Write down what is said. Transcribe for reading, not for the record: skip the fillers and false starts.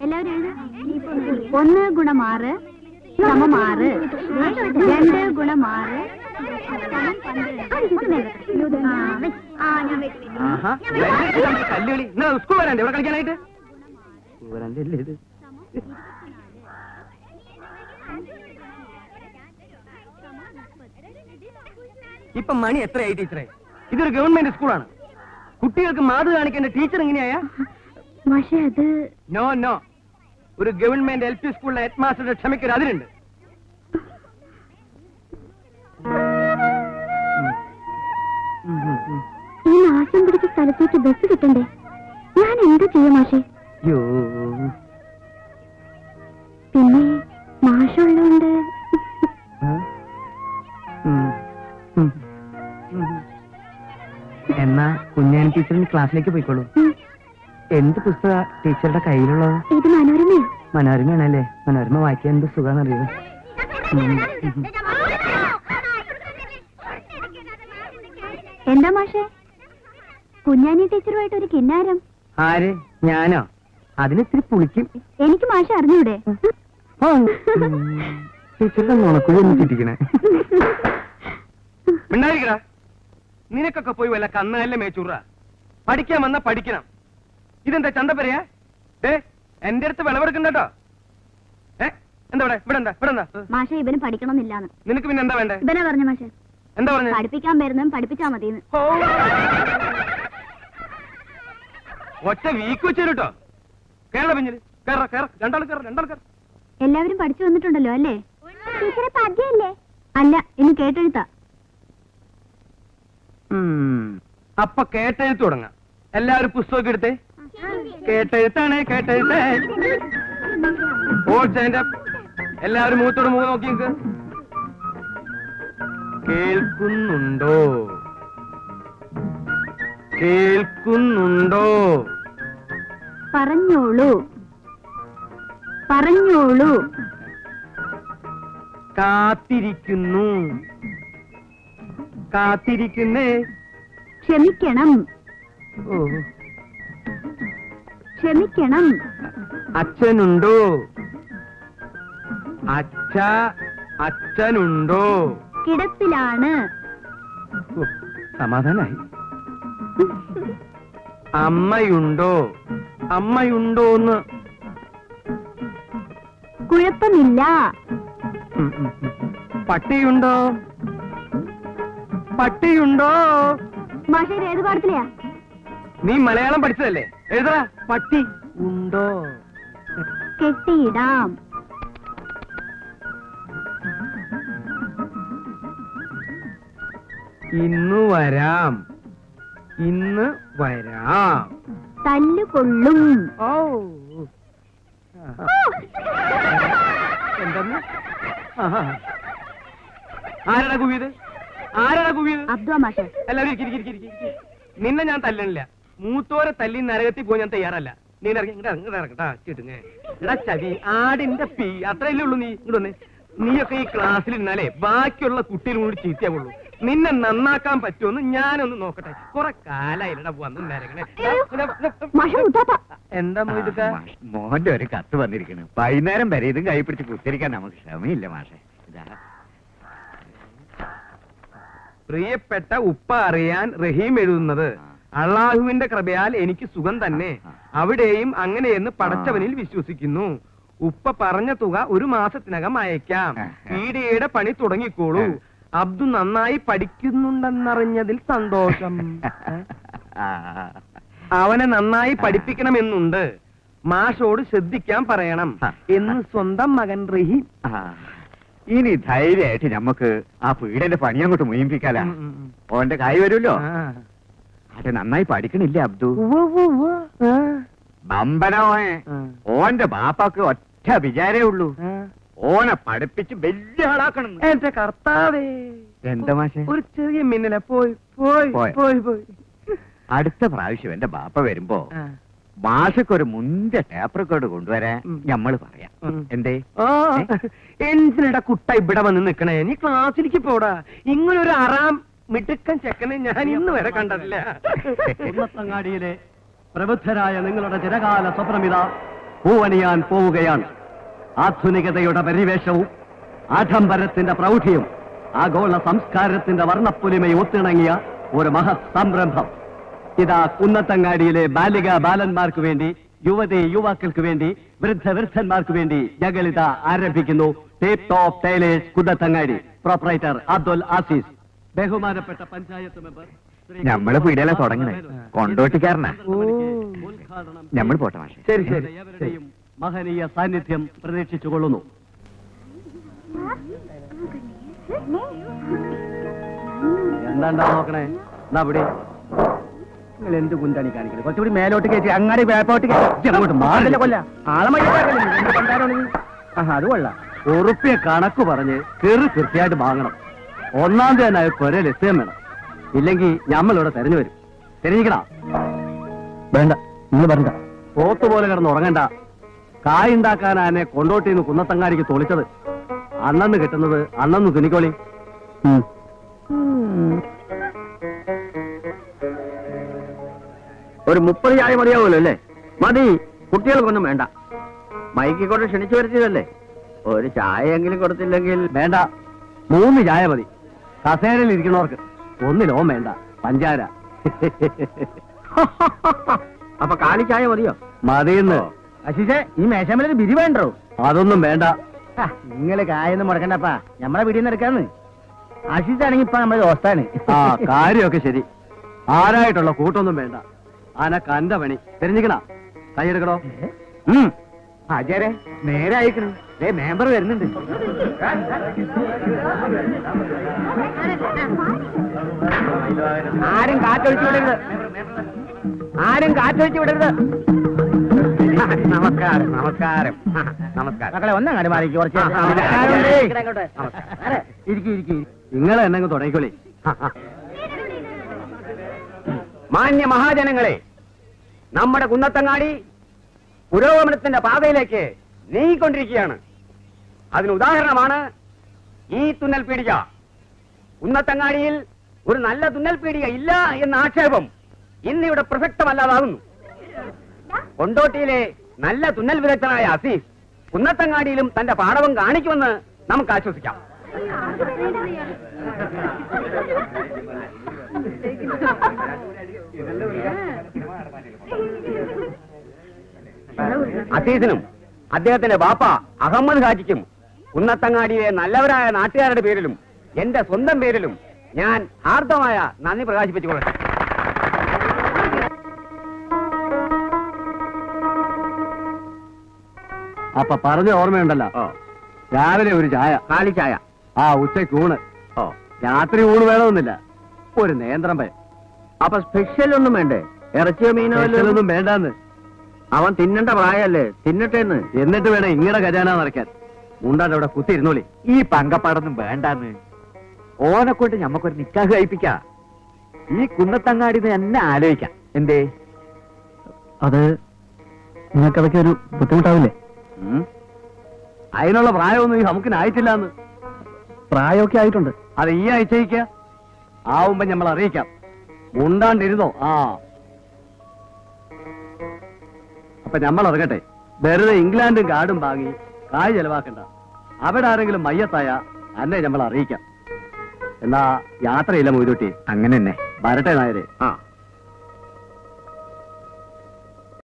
എല്ലാവരും 1 ഗുണം 6 സമം 6. 2 ഗുണം 6 കല്ലുകളി സ്കൂൾ വരാണ്ട് ഇവിടെ കളിക്കാനായിട്ട് വരാണ്ടല്ലേ ഇത്. ഇപ്പൊ മണി എത്രയായി ടീച്ചറെ? ഇതൊരു ഗവൺമെന്റ് സ്കൂളാണ്. കുട്ടികൾക്ക് മാതൃ കാണിക്കേണ്ട ടീച്ചർ എങ്ങനെയാ? നോ നോ, ഒരു ഗവൺമെന്റ് LP സ്കൂളിലെ ഹെഡ് മാസ്റ്ററുടെ ക്ഷമയ്ക്കൊരു അതിരുണ്ട്. ഈ നാശം പിടിച്ച സ്ഥലത്തേക്ക് ബസ് കിട്ടണ്ടേ? ഞാൻ എന്താ ചെയ്യാം മാഷേ? പിന്നെ മാഷുള്ളോണ്ട് എന്നാ കുഞ്ഞാൻ ടീച്ചറിന് ക്ലാസ്സിലേക്ക് പോയിക്കോളൂ. എന്ത് പുസ്തക ടീച്ചറുടെ കയ്യിലുള്ളത്? ഇത് മനോരമയോ? മനോരമയാണല്ലേ. മനോരമ വായിക്കാൻ എന്ത് സുഖാന്നറിയോ? എന്താ മാഷേ കുഞ്ഞാനി ടീച്ചറുമായിട്ട് ഒരു കിന്നാരം? ആര്? ഞാനോ? അതിനിത്തിരി പുളിക്കും. എനിക്ക് മാഷ അറിഞ്ഞൂടെ? ടീച്ചറുടെ നുണക്കുഴി ഒന്ന് ചുറ്റിക്കണേ. മിണ്ടായിരിക്കടാ. നിനക്കൊക്കെ പോയി വല്ല കന്നല്ലേ മേച്ചൂറ. പഠിക്കാൻ വന്നാ പഠിക്കണം. ഇതെന്താ ചന്തപ്പരയാ? എന്റെ അടുത്ത് വിളവെടുക്കണ്ടോ? എന്താ ഇവിടെ എന്താ ഇവിടെ എന്താ? മാഷ ഇവന് പഠിക്കണമെന്നില്ലാന്ന്. നിനക്ക് പിന്നെ എന്താ വേണ്ടേ? ഇവനാ പറഞ്ഞ മാഷെ. എന്താ പറഞ്ഞ? പഠിപ്പിക്കാൻ വരുന്നതും പഠിപ്പിച്ചാ മതിന്ന്. ഒറ്റ വീക്ക് വെച്ചു കേട്ടോ. കേരള പിഞ്ഞില് രണ്ടാൾ കയറ. എല്ലാവരും പഠിച്ചു വന്നിട്ടുണ്ടല്ലോ അല്ലേ? ടീച്ചറെ പദ്യല്ലേ? അല്ല, ഇനി കേട്ടെഴുത്താ. അപ്പൊ കേട്ടെഴുത്ത് തുടങ്ങാം. എല്ലാവരും പുസ്തകം എടുത്തേ. കേട്ടെഴുത്താണ് കേട്ടെഴുത്ത്. എല്ലാവരും മുഖത്തോട് മുഖം നോക്കി നിൽക്ക്. കേൾക്കുന്നുണ്ടോ? കേൾക്കുന്നുണ്ടോ? പറഞ്ഞോളൂ പറഞ്ഞോളൂ. കാത്തിരിക്കുന്നു. കാത്തിരിക്കുന്നേ. ക്ഷമിക്കണം. ഓ, ക്ഷമിക്കണം. അച്ഛനുണ്ടോ? അച്ഛനുണ്ടോ? കിടപ്പിലാണ്. സമാധാനായി. അമ്മയുണ്ടോ? അമ്മയുണ്ടോന്ന്? കുഴപ്പമില്ല. പട്ടിയുണ്ടോ? പട്ടിയുണ്ടോ? മാഷേ ഏത് പാടത്തിലെയാ? നീ മലയാളം പഠിച്ചതല്ലേ? എഴുതാ. പട്ടി ഉണ്ടോ? കെട്ടിയിടാം. ഇന്ന് വരാം. ഇന്ന് വരാം. തല്ലുകൊള്ളും. ഓ, എന്തെന്ന്? ആരാടാ കുവിയത്? ആരാടാ കുവിയത്? അബ്ദുള്ള മാഷേ. എല്ലാവരും നിന്നെ ഞാൻ തല്ലണില്ല. മൂത്തോരെ തല്ലി നരകത്തിൽ പോയി ഞാൻ തയ്യാറല്ല. നീ ഇറങ്ങട്ടാ ചിട്ടുങ്ങ. എടാ ചവി ആടിന്റെ പീ അത്രയല്ലേ ഉള്ളൂ. നീ ഇങ്ങോട്ട് നീയൊക്കെ ഈ ക്ലാസ്സിൽ ഇരുന്നാലേ ബാക്കിയുള്ള കുട്ടികളും കൂടി ചീത്തയാവുള്ളൂ. നിന്നെ നന്നാക്കാൻ പറ്റുമെന്ന് ഞാനൊന്ന് നോക്കട്ടെ. കുറെ കാലായില്ലടാ വന്ന് നരകണേ. എന്താ മോയിതൊക്കെ? മോന്റെ ഒരു കത്ത് വന്നിരിക്കുന്നു. വൈകുന്നേരം വരെ ഇതും കൈ പിടിച്ച് കുത്തിരിക്കാൻ നമുക്ക് ക്ഷമയില്ല മാഷെ. പ്രിയപ്പെട്ട ഉപ്പ അറിയാൻ റഹീം എഴുതുന്നത്, അള്ളാഹുവിന്റെ കൃപയാൽ എനിക്ക് സുഖം തന്നെ. അവിടെയും അങ്ങനെയെന്ന് പടച്ചവനിൽ വിശ്വസിക്കുന്നു. ഉപ്പ പറഞ്ഞ തുക 1 മാസത്തിനകം അയക്കാം. പീഡിയയുടെ പണി തുടങ്ങിക്കോളൂ. അബ്ദു നന്നായി പഠിക്കുന്നുണ്ടെന്നറിഞ്ഞതിൽ സന്തോഷം. അവനെ നന്നായി പഠിപ്പിക്കണമെന്നുണ്ട്. മാഷോട് ശ്രദ്ധിക്കാൻ പറയണം എന്ന് സ്വന്തം മകൻ റഹീം. ഇനി ധൈര്യമായിട്ട് നമുക്ക് ആ പീഡന്റെ പണി അങ്ങോട്ട് മുയിപ്പിക്കാല. ഓന്റെ കായ് വരുമല്ലോ. അത് നന്നായി പഠിക്കണില്ല അബ്ദു. ബമ്പനോൻ ഓന്റെ ബാപ്പാക്ക് ഒറ്റ വിചാരേ ഉള്ളൂ, ഓനെ പഠിപ്പിച്ച് വലിയ ആളാക്കണം. എന്റെ കർത്താവേ, എന്താ മാഷെ? ഒരു ചെറിയ മിന്നല പോയി പോയി പോയി പോയി. അടുത്ത പ്രാവശ്യം എന്റെ ബാപ്പ വരുമ്പോ മാഷക്കൊരു മുന്തിയ ടേപ്പ് റെക്കോർഡ് കൊണ്ടുവരാൻ ഞമ്മള് പറയാം. എന്തേ? എന്തിനടാ കുട്ട ഇവിടെ വന്ന് നിക്കണേ? നീ ക്ലാസ്സിലേക്ക് പോടാ. ഇങ്ങനൊരു അറാം മിടുക്കൻ ചെക്കനെ ഞാൻ ഇന്ന് വരെ കണ്ടിട്ടില്ല. കുന്നത്തങ്ങാടിയിലെ പ്രബുദ്ധരായ നിങ്ങളുടെ ചിരകാല സ്വപ്നമിത പൂവണിയാൻ പോവുകയാണ്. ആധുനികതയുടെ പരിവേഷവും ആഡംബരത്തിന്റെ പ്രൗഢിയും ആഗോള സംസ്കാരത്തിന്റെ വർണ്ണപ്പൊലിമയും ഒത്തിണങ്ങിയ ഒരു മഹത് സംരംഭം ഇതാ കുന്നത്തങ്ങാടിയിലെ ബാലികാ ബാലന്മാർക്ക് വേണ്ടി, യുവതി യുവാക്കൾക്ക് വേണ്ടി, വൃദ്ധന്മാർക്ക് വേണ്ടി ഞങ്ങളിതാ ആരംഭിക്കുന്നു. Tape top tailors Kunnathangadi. Proprietor Abdul Azeez. ബഹുമാനപ്പെട്ട പഞ്ചായത്ത് മെമ്പർ ഞമ്മള് പീടിയല്ല തുടങ്ങണേ, കൊണ്ടോട്ടിക്കാരനാ. ഞമ്മള് പോട്ടെ മാഷെ. ശരി ശരി. ഏവരുടെയും മഹനീയ സാന്നിധ്യം പ്രതീക്ഷിച്ചുകൊള്ളുന്നു. എന്താണ്ടാ നോക്കണേ? എന്നാ ഇവിടെ നിങ്ങൾ എന്ത് കുന്താണി കാണിക്കുന്നത്? കുറച്ചുകൂടി മേലോട്ട് കയറ്റി അങ്ങാടി വേപ്പോട്ട് അങ്ങോട്ട് മാറില്ല. കൊല്ല ആളെ അത് കൊള്ളാം. ഉറുപ്പിയ കണക്ക് പറഞ്ഞ് കൃത്യമായിട്ട് വാങ്ങണം. ഒന്നാം തീയതി കൊര ലക്ഷ്യം വേണം, ഇല്ലെങ്കിൽ ഞമ്മളിവിടെ തെരഞ്ഞു വരും. തെരഞ്ഞിക്കണ വേണ്ട, നിങ്ങൾ പറഞ്ഞ പോത്തുപോലെ കിടന്ന് ഉറങ്ങണ്ട. കായുണ്ടാക്കാനെ കൊണ്ടോട്ടിന്ന് കുന്നത്തങ്ങാടിക്ക് തോളിച്ചത്. അന്നന്ന് കിട്ടുന്നത് അന്നന്ന് തുണിക്കോളി. ഒരു 30 ചായ മതിയാവുമല്ലോ അല്ലേ? മതി, കുട്ടികൾക്കൊന്നും വേണ്ട. മൈക്കി കൊണ്ട് ക്ഷണിച്ചു വരുത്തിയതല്ലേ, ഒരു ചായയെങ്കിലും കൊടുത്തില്ലെങ്കിൽ വേണ്ട, 3 ചായ മതി. കസേരയിൽ ഇരിക്കുന്നവർക്ക് ഒന്നിലോ വേണ്ട, പഞ്ചാര. അപ്പൊ കാലി ചായ മതിയോ? മതിയെന്ന്. അശിഷേ, ഈ മേശമേലൊരു ബിരി വേണ്ടോ? അതൊന്നും വേണ്ട. നിങ്ങള് കായൊന്നും മുടക്കണ്ടപ്പാ, നമ്മളെ വീടിൽ നിന്ന് എടുക്കാന്ന്. അശിഷാണെങ്കി ഇപ്പൊ നമ്മളെ ദോസ്താണ്. ആ കാര്യമൊക്കെ ശരി. ആരായിട്ടുള്ള കൂട്ടൊന്നും വേണ്ട. കണ്ട പണി തെരഞ്ഞിക്കണ. കൈയെടുക്കണോ? ആചാരെ നേരെ അയക്കണു. മെമ്പർ വരുന്നുണ്ട്. ആരും കാറ്റൊഴിച്ചു വിടരുത്, ആരും കാറ്റൊഴിച്ചു വിടരുത്. നമസ്കാരം നമസ്കാരം നമസ്കാരം. മക്കളെ ഒന്നങ്ങാടി മാറിക്ക് കുറച്ച്. നിങ്ങളെ എന്നെ തുടങ്ങിക്കോളി. മാന്യ മഹാജനങ്ങളെ, നമ്മുടെ കുന്നത്തങ്ങാടി പുരോഗമനത്തിന്റെ പാതയിലേക്ക് നീങ്ങിക്കൊണ്ടിരിക്കുകയാണ്. അതിന് ഉദാഹരണമാണ് ഈ തുന്നൽ പീടിക. കുന്നത്തങ്ങാടിയിൽ ഒരു നല്ല തുന്നൽ പീടിക ഇല്ല എന്ന ആക്ഷേപം ഇന്നിവിടെ പ്രസക്തമല്ലാതാകുന്നു. കൊണ്ടോട്ടിയിലെ നല്ല തുന്നൽ വിദഗ്ധനായ അസീസ് കുന്നത്തങ്ങാടിയിലും തന്റെ പാടവം കാണിക്കുമെന്ന് നമുക്ക് ആശ്വസിക്കാം. അസീസിനും അദ്ദേഹത്തിന്റെ ബാപ്പ അഹമ്മദ് ഹാജിക്കും കുന്നത്തങ്ങാടിയിലെ നല്ലവരായ നാട്ടുകാരുടെ പേരിലും എന്റെ സ്വന്തം പേരിലും ഞാൻ ആർദ്രമായ നന്ദി പ്രകാശിപ്പിച്ചുകൊള്ളട്ടെ. അപ്പൊ പറഞ്ഞ ഓർമ്മയുണ്ടല്ലോ, രാവിലെ ഒരു ചായ, കാലി ചായ, ഉച്ചയ്ക്ക് ഊണ്, രാത്രി ഊണ് വേണമെന്നില്ല, ഒരു നേന്ത്രം പയം. അപ്പൊ സ്പെഷ്യൽ ഒന്നും വേണ്ടേ? ഇറച്ചിയോ മീനോ ഒന്നും വേണ്ടാന്ന്. അവൻ തിന്നണ്ട പ്രായല്ലേ, തിന്നട്ടെന്ന്. എന്നിട്ട് വേണം ഇങ്ങടെ ഖജാന നിറയ്ക്കാൻ. മുണ്ടാണ്ട് അവിടെ കുത്തിയിരുന്നോളി. ഈ പങ്കപ്പാടൊന്നും വേണ്ടാന്ന്. ഓനെ കൊണ്ട് ഞമ്മക്കൊരു നിക്കാഹ് കഴിപ്പിക്കാം. ഈ കുന്നത്തങ്ങാടി തന്നെ ആലോചിക്കാം. എന്തേ? അത് നിങ്ങൾക്കതൊക്കെ ഒരു ബുദ്ധിമുട്ടാവില്ലേ? അതിനുള്ള പ്രായമൊന്നും ഈ നമുക്കിനായിട്ടില്ലാന്ന്. പ്രായമൊക്കെ ആയിട്ടുണ്ട്. അത് ഈ ആഴ്ചയ്ക്ക ആവുമ്പോ നമ്മൾ അറിയിക്കാം. മുണ്ടാണ്ടിരുന്നോ? അപ്പൊ നമ്മൾ ഇറങ്ങട്ടെ. വെറുതെ ഇംഗ്ലണ്ടും കാർഡും വാങ്ങി കായ് ചെലവാക്കണ്ട. അവിടെ ആരെങ്കിലും മയ്യത്തായ അന്നെ നമ്മൾ അറിയിക്കാം. എന്നാ യാത്രയില്ല മൊയ്തുട്ടി. അങ്ങനെ തന്നെ. വരട്ടെ നായരെ. ആ